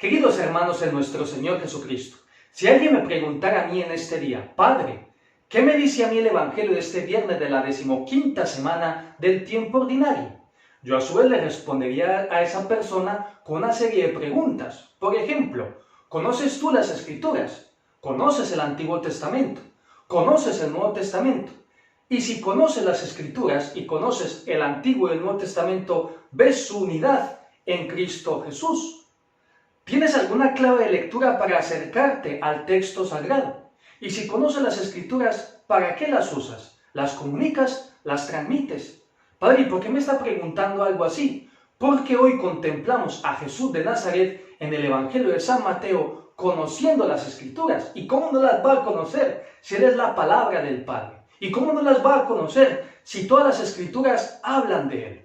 Queridos hermanos en nuestro Señor Jesucristo, si alguien me preguntara a mí en este día, Padre, ¿qué me dice a mí el Evangelio de este viernes de la 15ª semana del tiempo ordinario? Yo a su vez le respondería a esa persona con una serie de preguntas. Por ejemplo, ¿conoces tú las Escrituras? ¿Conoces el Antiguo Testamento? ¿Conoces el Nuevo Testamento? Y si conoces las Escrituras y conoces el Antiguo y el Nuevo Testamento, ¿ves su unidad en Cristo Jesús? ¿Tienes alguna clave de lectura para acercarte al texto sagrado? Y si conoces las Escrituras, ¿para qué las usas? ¿Las comunicas? ¿Las transmites? Padre, ¿y por qué me está preguntando algo así? Porque hoy contemplamos a Jesús de Nazaret en el Evangelio de San Mateo conociendo las Escrituras. ¿Y cómo no las va a conocer si Él es la palabra del Padre? ¿Y cómo no las va a conocer si todas las Escrituras hablan de Él?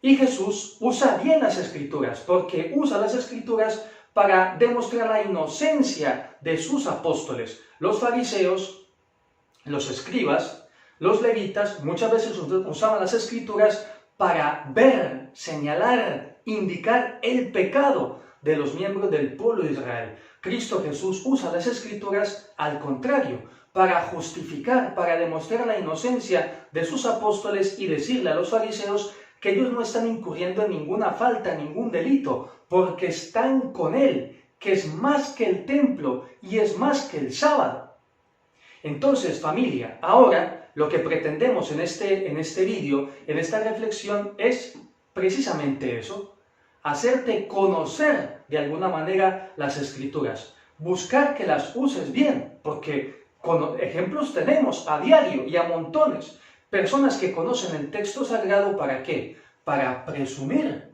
Y Jesús usa bien las Escrituras, porque usa las Escrituras para demostrar la inocencia de sus apóstoles. Los fariseos, los escribas, los levitas, muchas veces usaban las Escrituras para ver, señalar, indicar el pecado de los miembros del pueblo de Israel. Cristo Jesús usa las Escrituras al contrario, para justificar, para demostrar la inocencia de sus apóstoles y decirle a los fariseos que ellos no están incurriendo en ninguna falta, ningún delito, porque están con Él, que es más que el templo y es más que el sábado. Entonces, familia, ahora lo que pretendemos en este vídeo, en esta reflexión, es precisamente eso, hacerte conocer de alguna manera las Escrituras, buscar que las uses bien, porque ejemplos tenemos a diario y a montones. Personas que conocen el texto sagrado, ¿para qué? Para presumir.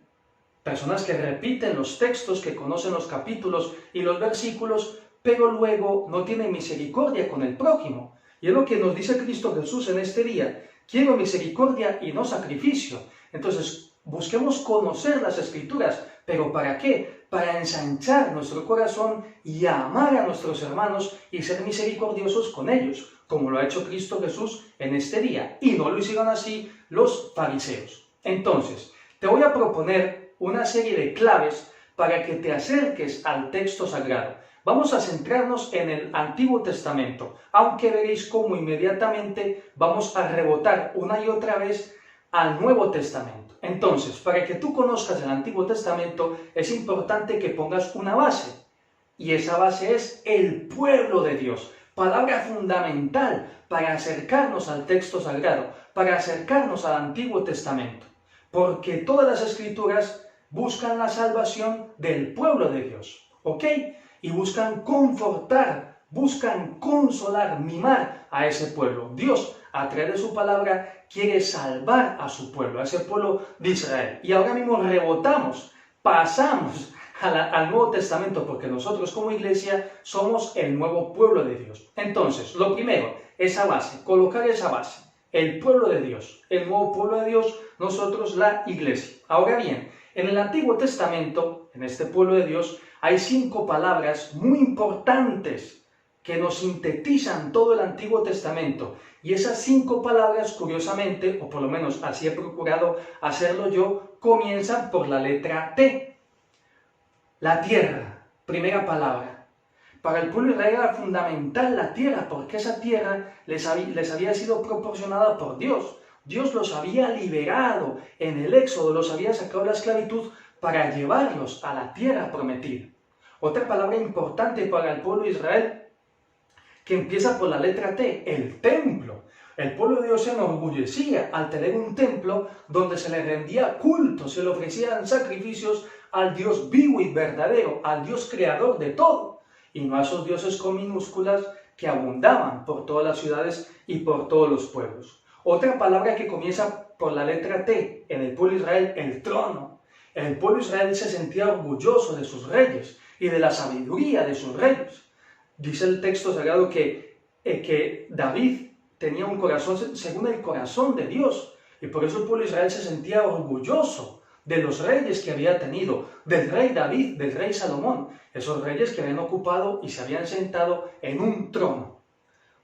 Personas que repiten los textos, que conocen los capítulos y los versículos, pero luego no tienen misericordia con el prójimo. Y es lo que nos dice Cristo Jesús en este día. Quiero misericordia y no sacrificio. Entonces, busquemos conocer las Escrituras. ¿Pero para qué? Para ensanchar nuestro corazón y amar a nuestros hermanos y ser misericordiosos con ellos, como lo ha hecho Cristo Jesús en este día. Y no lo hicieron así los fariseos. Entonces, te voy a proponer una serie de claves para que te acerques al texto sagrado. Vamos a centrarnos en el Antiguo Testamento, aunque veréis cómo inmediatamente vamos a rebotar una y otra vez al Nuevo Testamento. Entonces, para que tú conozcas el Antiguo Testamento, es importante que pongas una base. Y esa base es el pueblo de Dios. Palabra fundamental para acercarnos al texto sagrado, para acercarnos al Antiguo Testamento. Porque todas las Escrituras buscan la salvación del pueblo de Dios. ¿Ok? Y buscan confortar, buscan consolar, mimar a ese pueblo. Dios, a través de su palabra, quiere salvar a su pueblo, a ese pueblo de Israel. Y ahora mismo rebotamos, pasamos al Nuevo Testamento, porque nosotros como iglesia somos el nuevo pueblo de Dios. Entonces, lo primero, esa base, colocar esa base, el pueblo de Dios, el nuevo pueblo de Dios, nosotros la iglesia. Ahora bien, en el Antiguo Testamento, en este pueblo de Dios, hay 5 palabras muy importantes que nos sintetizan todo el Antiguo Testamento. Y esas 5 palabras, curiosamente, o por lo menos así he procurado hacerlo yo, comienzan por la letra T. La tierra, primera palabra. Para el pueblo de Israel era fundamental la tierra, porque esa tierra les había sido proporcionada por Dios. Dios los había liberado en el Éxodo, los había sacado de la esclavitud para llevarlos a la tierra prometida. Otra palabra importante para el pueblo de Israel, que empieza por la letra T, el templo. El pueblo de Dios se enorgullecía al tener un templo donde se le rendía culto, se le ofrecían sacrificios al Dios vivo y verdadero, al Dios creador de todo, y no a esos dioses con minúsculas que abundaban por todas las ciudades y por todos los pueblos. Otra palabra que comienza por la letra T en el pueblo de Israel, el trono. El pueblo de Israel se sentía orgulloso de sus reyes y de la sabiduría de sus reyes. Dice el texto sagrado que David tenía un corazón según el corazón de Dios, y por eso el pueblo de Israel se sentía orgulloso de los reyes que había tenido, del rey David, del rey Salomón, esos reyes que habían ocupado y se habían sentado en un trono.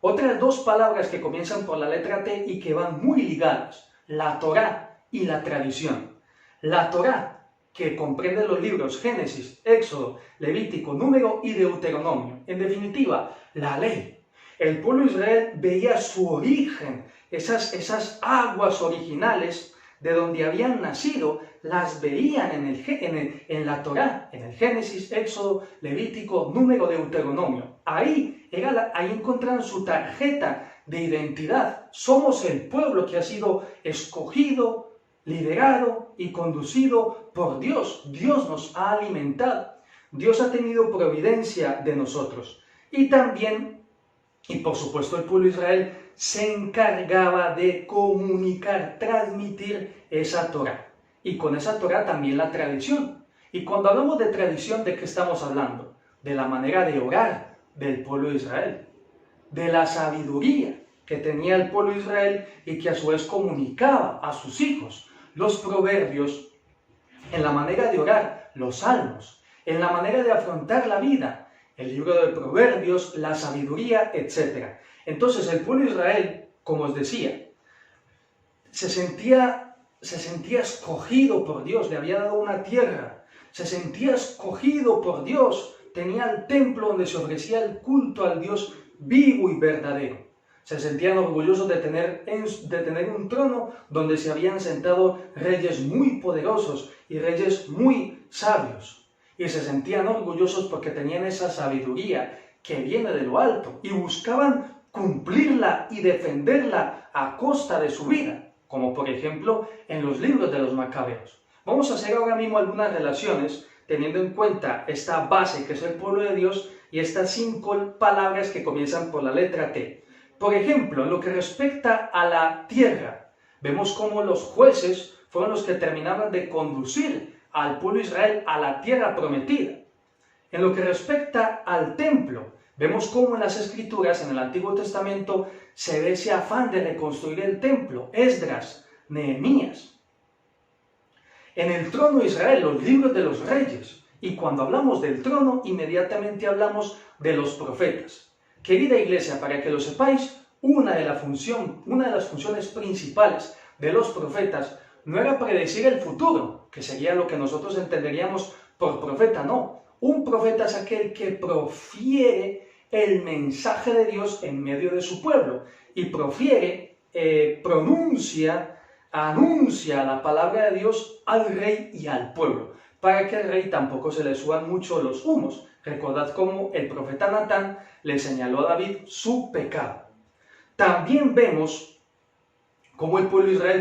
Otras 2 palabras que comienzan por la letra T y que van muy ligadas, la Torá y la tradición. La Torá, que comprende los libros Génesis, Éxodo, Levítico, Número y Deuteronomio. En definitiva, la ley. El pueblo de Israel veía su origen, esas aguas originales de donde habían nacido, las veían en la Torá, en el Génesis, Éxodo, Levítico, Número, Deuteronomio. Ahí encontraron su tarjeta de identidad. Somos el pueblo que ha sido escogido, liderado y conducido por Dios. Dios nos ha alimentado. Dios ha tenido providencia de nosotros. Y también, y por supuesto el pueblo de Israel, se encargaba de comunicar, transmitir esa Torá. Y con esa Torá también la tradición. Y cuando hablamos de tradición, ¿de qué estamos hablando? De la manera de orar del pueblo de Israel, de la sabiduría que tenía el pueblo de Israel y que a su vez comunicaba a sus hijos. Los proverbios, en la manera de orar, los salmos, en la manera de afrontar la vida, el libro de Proverbios, la sabiduría, etc. Entonces el pueblo de Israel, como os decía, se sentía escogido por Dios, le había dado una tierra, se sentía escogido por Dios, tenía el templo donde se ofrecía el culto al Dios vivo y verdadero. Se sentían orgullosos de tener un trono donde se habían sentado reyes muy poderosos y reyes muy sabios. Y se sentían orgullosos porque tenían esa sabiduría que viene de lo alto y buscaban cumplirla y defenderla a costa de su vida, como por ejemplo en los libros de los Macabeos. Vamos a hacer ahora mismo algunas relaciones teniendo en cuenta esta base que es el pueblo de Dios y estas 5 palabras que comienzan por la letra T. Por ejemplo, en lo que respecta a la tierra, vemos cómo los jueces fueron los que terminaban de conducir al pueblo de Israel a la tierra prometida. En lo que respecta al templo, vemos cómo en las Escrituras, en el Antiguo Testamento, se ve ese afán de reconstruir el templo, Esdras, Nehemías. En el trono de Israel, los libros de los reyes. Y cuando hablamos del trono, inmediatamente hablamos de los profetas. Querida iglesia, para que lo sepáis, una de las funciones principales de los profetas no era predecir el futuro, que sería lo que nosotros entenderíamos por profeta, no. Un profeta es aquel que profiere el mensaje de Dios en medio de su pueblo y anuncia la palabra de Dios al rey y al pueblo, para que al rey tampoco se le suban mucho los humos. Recordad cómo el profeta Natán le señaló a David su pecado. También vemos cómo el pueblo de Israel,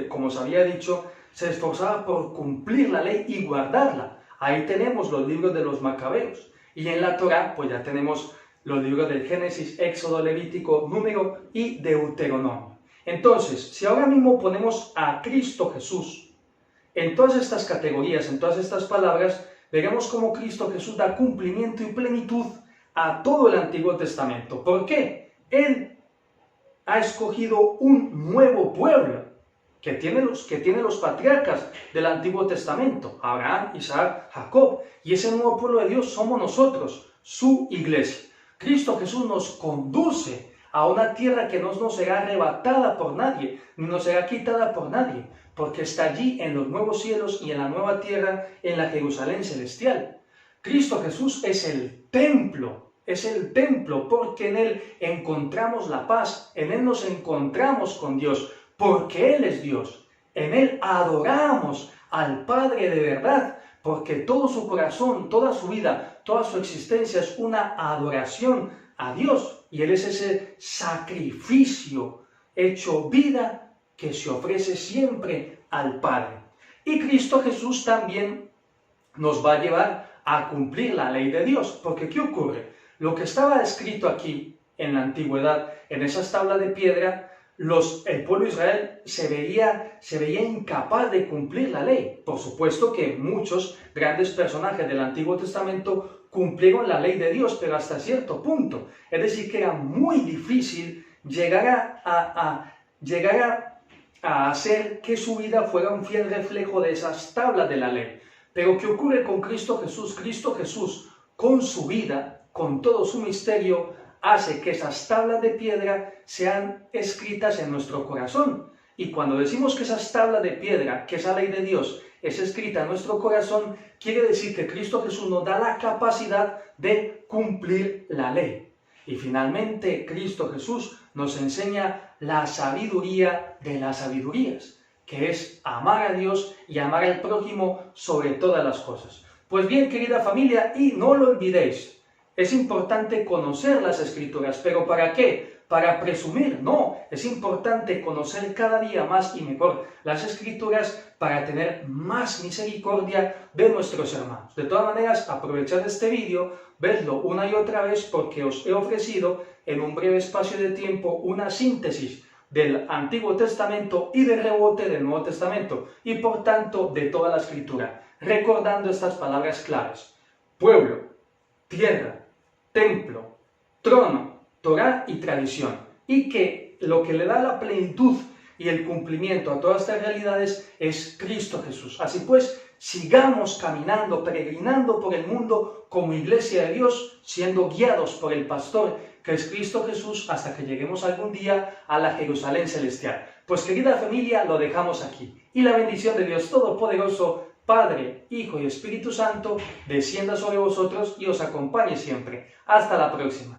como os había dicho, se esforzaba por cumplir la ley y guardarla. Ahí tenemos los libros de los Macabeos. Y en la Torá, pues ya tenemos los libros del Génesis, Éxodo, Levítico, Número y Deuteronomio. Entonces, si ahora mismo ponemos a Cristo Jesús en todas estas categorías, en todas estas palabras, veremos cómo Cristo Jesús da cumplimiento y plenitud a todo el Antiguo Testamento. ¿Por qué? Él ha escogido un nuevo pueblo que tiene los patriarcas del Antiguo Testamento, Abraham, Isaac, Jacob, y ese nuevo pueblo de Dios somos nosotros, su iglesia. Cristo Jesús nos conduce a una tierra que no nos será arrebatada por nadie, ni nos será quitada por nadie, porque está allí en los nuevos cielos y en la nueva tierra, en la Jerusalén celestial. Cristo Jesús es el templo porque en Él encontramos la paz, en Él nos encontramos con Dios, porque Él es Dios. En Él adoramos al Padre de verdad, porque todo su corazón, toda su vida, toda su existencia es una adoración a Dios. Y Él es ese sacrificio hecho vida que se ofrece siempre al Padre. Y Cristo Jesús también nos va a llevar a cumplir la ley de Dios. Porque ¿qué ocurre? Lo que estaba escrito aquí en la antigüedad, en esas tablas de piedra, el pueblo de Israel se veía incapaz de cumplir la ley. Por supuesto que muchos grandes personajes del Antiguo Testamento cumplieron la ley de Dios, pero hasta cierto punto. Es decir, que era muy difícil llegar a hacer que su vida fuera un fiel reflejo de esas tablas de la ley. Pero ¿qué ocurre con Cristo Jesús? Cristo Jesús, con su vida, con todo su misterio, hace que esas tablas de piedra sean escritas en nuestro corazón. Y cuando decimos que esas tablas de piedra, que esa ley de Dios, es escrita en nuestro corazón, quiere decir que Cristo Jesús nos da la capacidad de cumplir la ley. Y finalmente, Cristo Jesús nos enseña la sabiduría de las sabidurías, que es amar a Dios y amar al prójimo sobre todas las cosas. Pues bien, querida familia, y no lo olvidéis, es importante conocer las Escrituras, pero ¿para qué? Para presumir, no, es importante conocer cada día más y mejor las Escrituras para tener más misericordia de nuestros hermanos. De todas maneras, aprovechad este vídeo, vedlo una y otra vez porque os he ofrecido en un breve espacio de tiempo una síntesis del Antiguo Testamento y de rebote del Nuevo Testamento y por tanto de toda la Escritura, recordando estas palabras claves: pueblo, tierra, templo, trono, Torá y tradición, y que lo que le da la plenitud y el cumplimiento a todas estas realidades es Cristo Jesús. Así pues, sigamos caminando, peregrinando por el mundo como iglesia de Dios, siendo guiados por el pastor que es Cristo Jesús, hasta que lleguemos algún día a la Jerusalén celestial. Pues querida familia, lo dejamos aquí. Y la bendición de Dios Todopoderoso, Padre, Hijo y Espíritu Santo, descienda sobre vosotros y os acompañe siempre. Hasta la próxima.